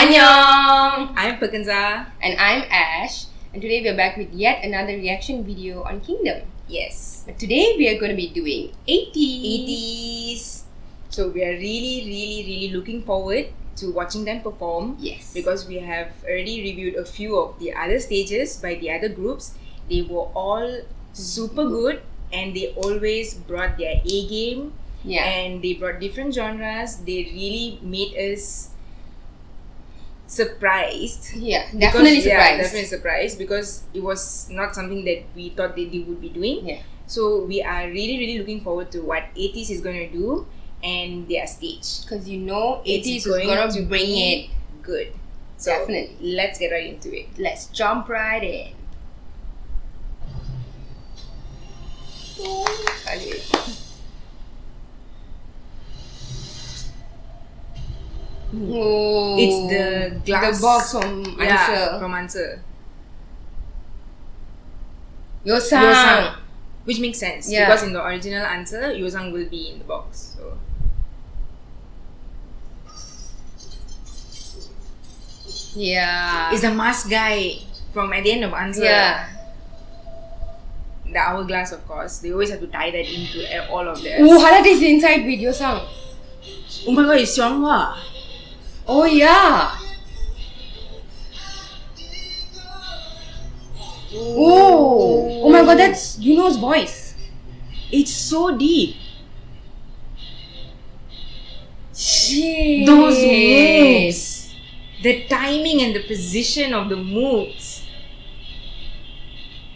Annyeong! I'm Pakanza. And I'm Ash. And today we are back with yet another reaction video on Kingdom. Yes. But today we are going to be doing ATINY. Ateez. So we are really looking forward to watching them perform. Yes. Because we have already reviewed a few of the other stages by the other groups. They were all super good and they always brought their A game. Yeah. And they brought different genres. They really made us surprised. Yeah, definitely surprised. Yeah, definitely surprised because it was not something that we thought they would be doing. Yeah. So we are really looking forward to what Ateez is going to do and their stage. Because you know Ateez is going to bring it good. So definitely. Let's get right into it. Let's jump right in. Oh, It's the glass. The box from Answer. Yeah, from Answer. Yosang. Which makes sense. Yeah. Because in the original Answer, Yosang will be in the box. So Yeah. it's the mask guy from at the end of Answer. Yeah. The hourglass, of course. They always have to tie that into all of theirs. Oh, Halat is inside with Yosang. Oh my god, it's Xianghua. Oh yeah. Oh my god, that's Yuno's voice. It's so deep. Shit. Those moves. The timing and the position of the moves.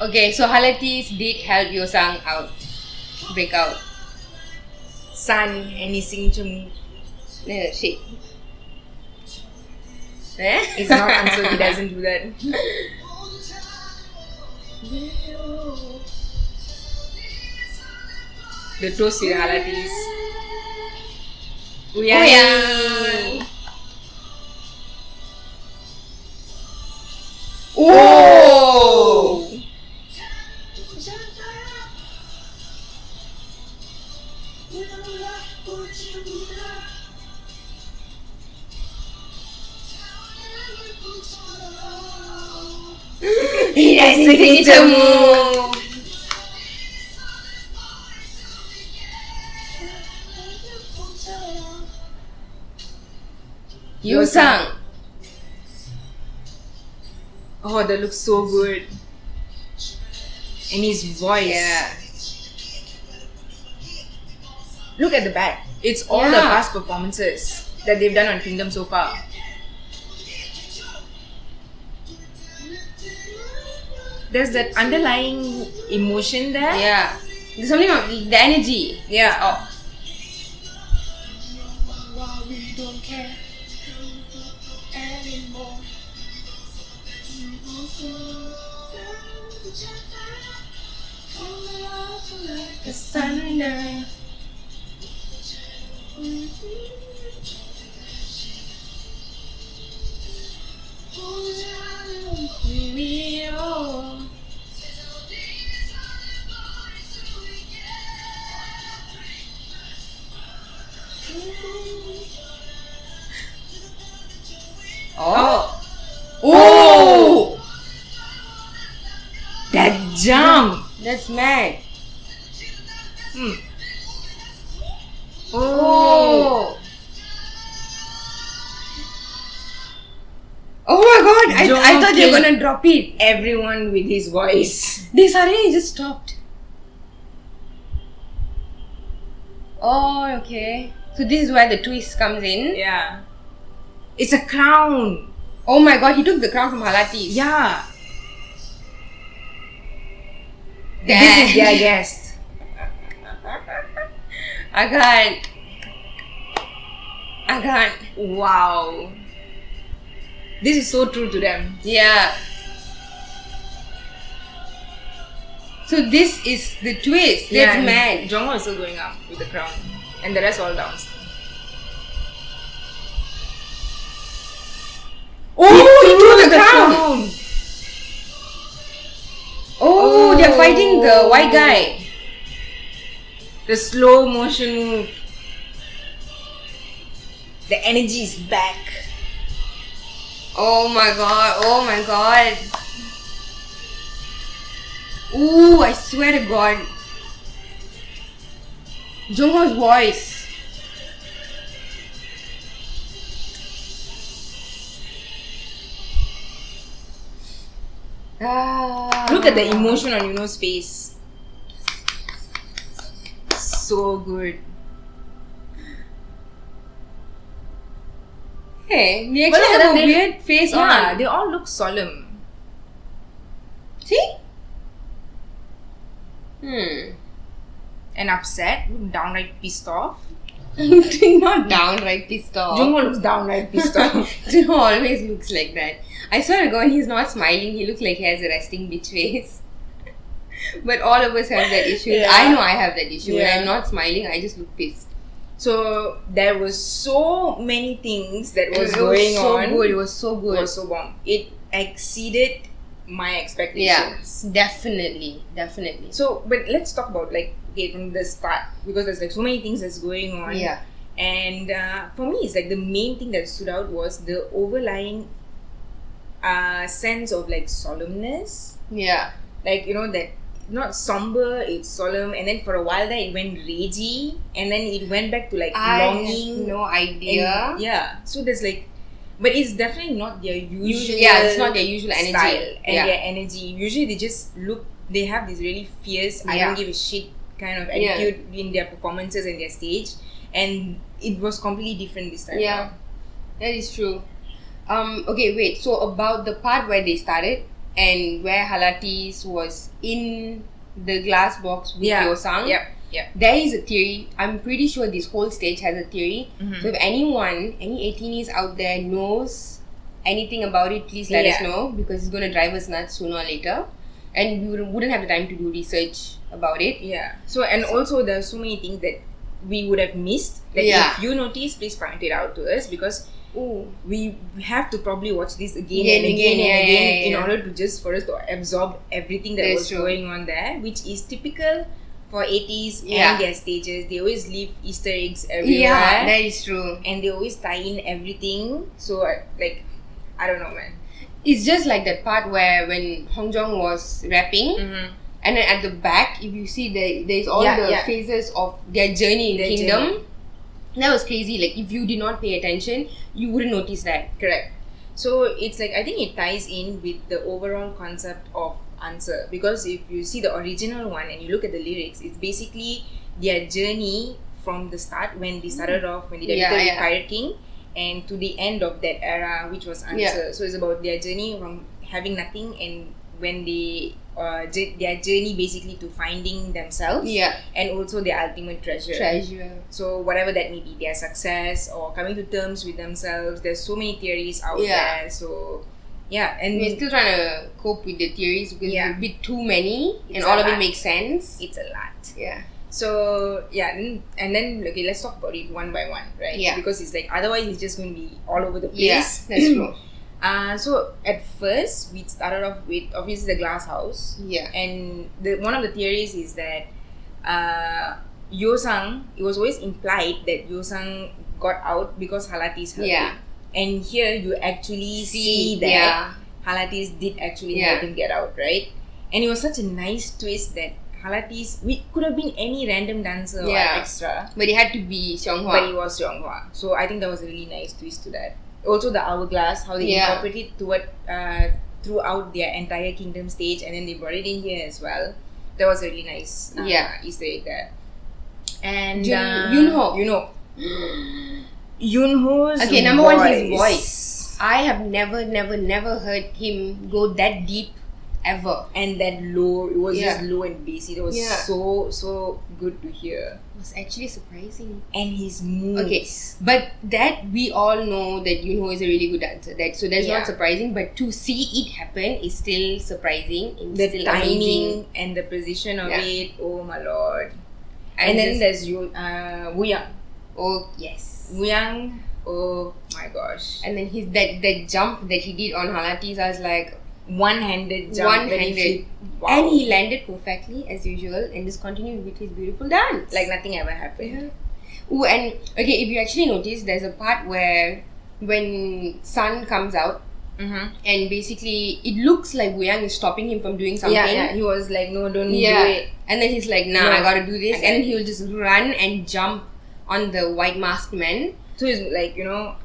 Okay, so Halatis did help Yosang out. Break out. Sun and his signature move. Shit. It's not Answer, he doesn't do that. The toast with Halatis. Uyang. Oh! He has signature move. Yosang. Oh, that looks so good. And his voice. Yeah. Look at the back. It's all the Yeah. past performances that they've done on Kingdom so far. There's that underlying emotion there. Yeah. There's something about the energy. Yeah. Off. Oh. Oh! That jump. That's mad. Oh. Oh my god, I Don't thought you were kill gonna drop it. Everyone with his voice. They suddenly just stopped. Oh, okay. So this is where the twist comes in. Yeah. It's a crown. Oh my god, he took the crown from Halatis. Yeah. Damn. This is their guest. I can't. Wow. This is so true to them. Yeah. So this is the twist. That's mad. Jongho is still going up with the crown. And the rest all down. Oh, he threw the crown. Oh, they're fighting the white guy. The slow motion move. The energy is back. Oh my god, oh my god. Ooh, I swear to god. Jungho's voice. Look at the emotion on Yuno's face. So good. Hey, we But actually look at have a them, weird face on. they all look solemn. See? And upset, downright pissed off. Not downright pissed off. Jungho looks downright pissed off. Jungho always looks like that. I swear to God, he's not smiling. He looks like he has a resting bitch face. But all of us have that issue. Yeah. I know I have that issue. Yeah. When I'm not smiling, I just look pissed. So there was so many things that was It going was so on. good. It was so good. It was so bomb. It exceeded my Yeah, expectations. definitely. So, but let's talk about like from the start, because there's like so many things that's going on. Yeah. And for me, it's like the main thing that stood out was the overlying sense of like solemnness. Yeah. Like, that not somber, it's solemn, and then for a while there it went ragey, and then it went back to like I longing. have no idea. And, yeah. So there's like, but it's definitely not their usual. Yeah, it's not their usual energy. Style and Yeah. their energy. Usually they just look. They have this really fierce, I Yeah. don't give a shit kind of attitude in their performances and their stage, and it was completely different this time. Yeah, that is true. Okay, wait. So about the part where they started and where Ateez was in the glass box with Yosang. Yeah. There is a theory. I'm pretty sure this whole stage has a theory. So if any ATINYs out there knows anything about it, please let us know, because it's going to drive us nuts sooner or later. And we wouldn't have the time to do research about it. Yeah. So, and also there are so many things that we would have missed. Like if you notice, please point it out to us, because we have to probably watch this again and again in order to just for us to absorb everything that was going on there, which is typical for Ateez and their stages. They always leave Easter eggs everywhere. Yeah, that is true. And they always tie in everything. So like, I don't know, man. It's just like that part where when Hongjong was rapping, and then at the back, if you see there's all the phases of their journey in Kingdom. That was crazy. Like, if you did not pay attention, you wouldn't notice that. Correct. So it's like, I think it ties in with the overall concept of Answer, because if you see the original one and you look at the lyrics, it's basically their journey from the start, when they started off, when they debuted with Pirate King, and to the end of that era, which was Answer. So it's about their journey from having nothing, and when they their journey basically to finding themselves, and also their ultimate treasure. So whatever that may be, their success or coming to terms with themselves. There's so many theories out there. So and we're still trying to cope with the theories, because it's a bit too many, and a all of lot. it makes sense. It's a lot. Yeah. So and then okay, let's talk about it one by one, right? Yeah. Because it's like, otherwise it's just going to be all over the place. Yeah, that's true. So at first we started off with obviously the glass house. Yeah. And one of the theories is that Yosang, it was always implied that Yosang got out because Ateez helped him. And here you actually see that Ateez did actually help him get out, right? And it was such a nice twist that Ateez, we could have been any random dancer or extra, but it had to be Xianghua. but it was Xianghua. So I think that was a really nice twist to that. Also the hourglass, how they incorporated throughout their entire Kingdom stage, and then they brought it in here as well. That was a really nice Easter egg there. And Yunho. Yunho's number one, his voice. I have never heard him go that deep ever. And that low, it was just low and bassy. It was so good to hear. It was actually surprising. And his moves. Okay, but that we all know that Yunho is a really good dancer. So that's not surprising. But to see it happen is still surprising. The still timing amazing. and the precision of it. Oh my lord. And then there's Wuyang. Oh yes. Wuyang. Oh my gosh. And then that jump that he did on Ateez, I was like, one-handed jump. Wow. And he landed perfectly as usual and just continued with his beautiful dance. Like nothing ever happened. Ooh, and okay, if you actually notice, there's a part where when Sun comes out and basically it looks like Wuyang is stopping him from doing something. Yeah, he was like, no, don't do it. And then he's like, nah, No, I gotta do this. okay. And then he will just run and jump on the white masked man. So he's like,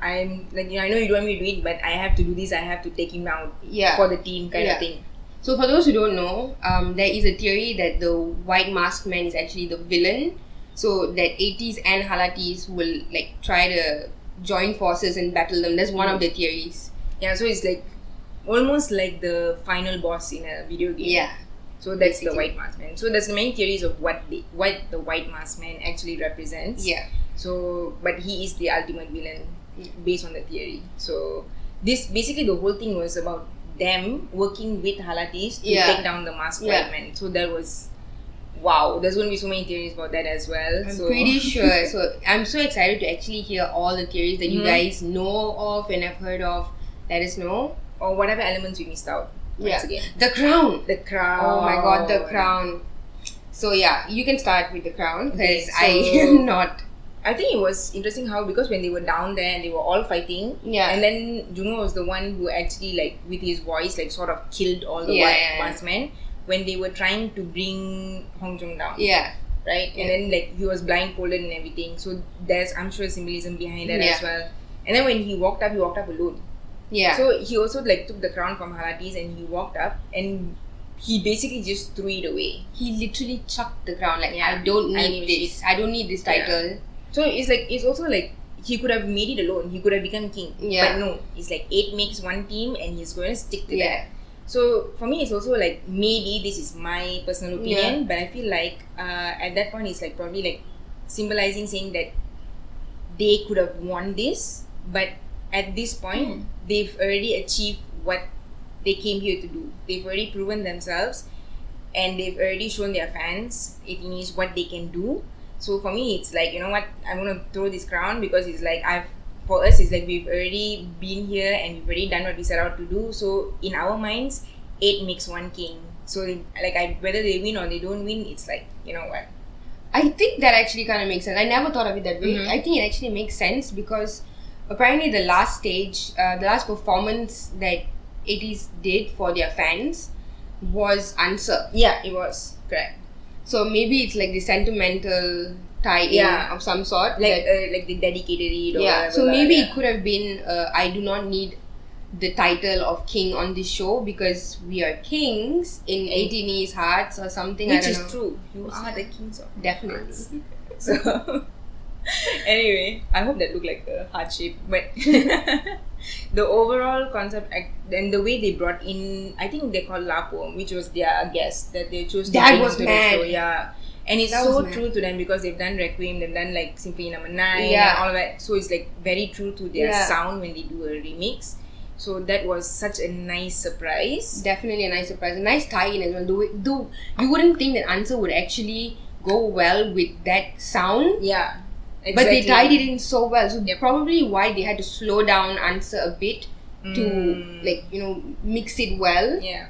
I'm like, I know you don't want me to do it, but I have to do this. I have to take him out for the team kind of thing. So for those who don't know, there is a theory that the white masked man is actually the villain. So that Ateez and Halateez will like try to join forces and battle them. That's one of the theories. Yeah, so it's like almost like the final boss in a video game. Yeah. So that's basically the white masked man. So that's the main theories of what the white masked man actually represents. Yeah. So, but he is the ultimate villain based on the theory. So this basically the whole thing was about them working with Halateez to take down the masked white man. So that was wow. There's going to be so many theories about that as well. I'm pretty sure. So I'm so excited to actually hear all the theories that you guys know of and have heard of. Let us know. Or whatever elements we missed out. Once again. The crown. The crown. Oh my god, the crown. So yeah, you can start with the crown because I am not. I think it was interesting how, because when they were down there and they were all fighting, and then Junho was the one who actually like with his voice like sort of killed all the white masked men when they were trying to bring Hong Jung down. Right? And then like he was blindfolded and everything. So there's, I'm sure, symbolism behind that as well. And then when he walked up alone. So he also like took the crown from Halateez and he walked up and he basically just threw it away. He literally chucked the crown like, I don't need this. I don't need this title. So it's like, it's also like he could have made it alone. He could have become king. But no, it's like 8 makes one team and he's going to stick to that. So for me, it's also like, maybe this is my personal opinion, but I feel like at that point, it's like probably like symbolizing, saying that they could have won this, but at this point, they've already achieved what they came here to do. They've already proven themselves and they've already shown their fans, ATINYs, what they can do. So for me, it's like, you know what, I'm going to throw this crown because it's like, for us, it's like we've already been here and we've already done what we set out to do. So in our minds, 8 makes one king. So like, whether they win or they don't win, it's like, you know what. I think that actually kind of makes sense. I never thought of it that way. I think it actually makes sense because apparently the last stage, the last performance that Ateez did for their fans was Answer. Yeah, it was. Correct. So maybe it's like the sentimental tie-in of some sort. Like they dedicated it or whatever. So maybe it could have been, I do not need the title of king on this show because we are kings in ATINY's hearts or something. Which is true. You are the kings of definitely. So anyway, I hope that looked like a heart shape, but the overall concept and the way they brought in, I think they called Lapo, which was their guest that they chose to bring to the show. Yeah, and it's so true to them because they've done Requiem, they've done like Symphony No. 9 and all of that. So it's like very true to their sound when they do a remix. So that was such a nice surprise. Definitely a nice surprise. A nice tie-in as well. Though you wouldn't think that Answer would actually go well with that sound. Yeah. Exactly. But they tied it in so well. So probably why they had to slow down Answer a bit to like, you know, mix it well. Yeah.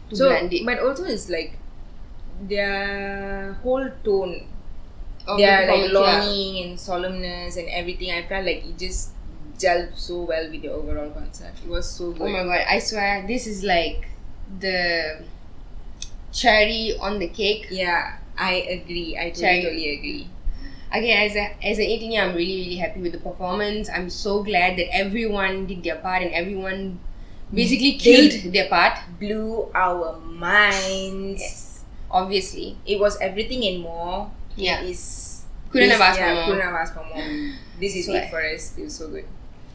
To blend it. But also it's like their whole tone. Of their like longing and solemnness and everything. I felt like it just gelled so well with the overall concept. It was so good. Oh my god, I swear this is like the cherry on the cake. Yeah, I agree. I totally agree. Okay, as an ATINY, I'm really happy with the performance. I'm so glad that everyone did their part and everyone basically killed their part. Blew our minds. Yes, obviously. It was everything and more. Yeah. Couldn't have asked for more. This is it for us. It was so good.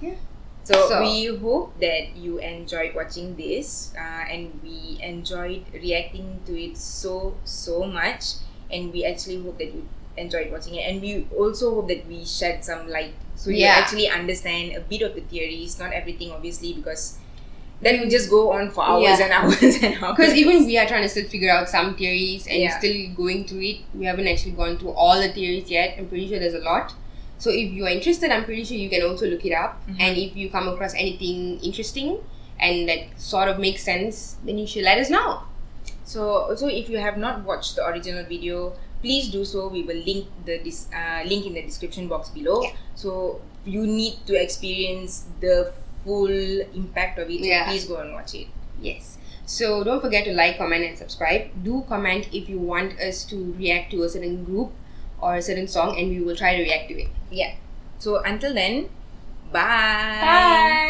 Yeah. So we hope that you enjoyed watching this and we enjoyed reacting to it so much, and we actually hope that you enjoyed watching it, and we also hope that we shed some light so you actually understand a bit of the theories, not everything obviously, because then we just go on for hours and hours and hours. Because even we are trying to still figure out some theories and still going through it. We haven't actually gone through all the theories yet. I'm pretty sure there's a lot. So if you are interested, I'm pretty sure you can also look it up. And if you come across anything interesting and that sort of makes sense, then you should let us know. So also, if you have not watched the original video, please do so. We will link the link in the description box below. So you need to experience the full impact of it. So please go and watch it. Yes. So don't forget to like, comment, and subscribe. Do comment if you want us to react to a certain group or a certain song, and we will try to react to it. Yeah. So until then, bye. Bye.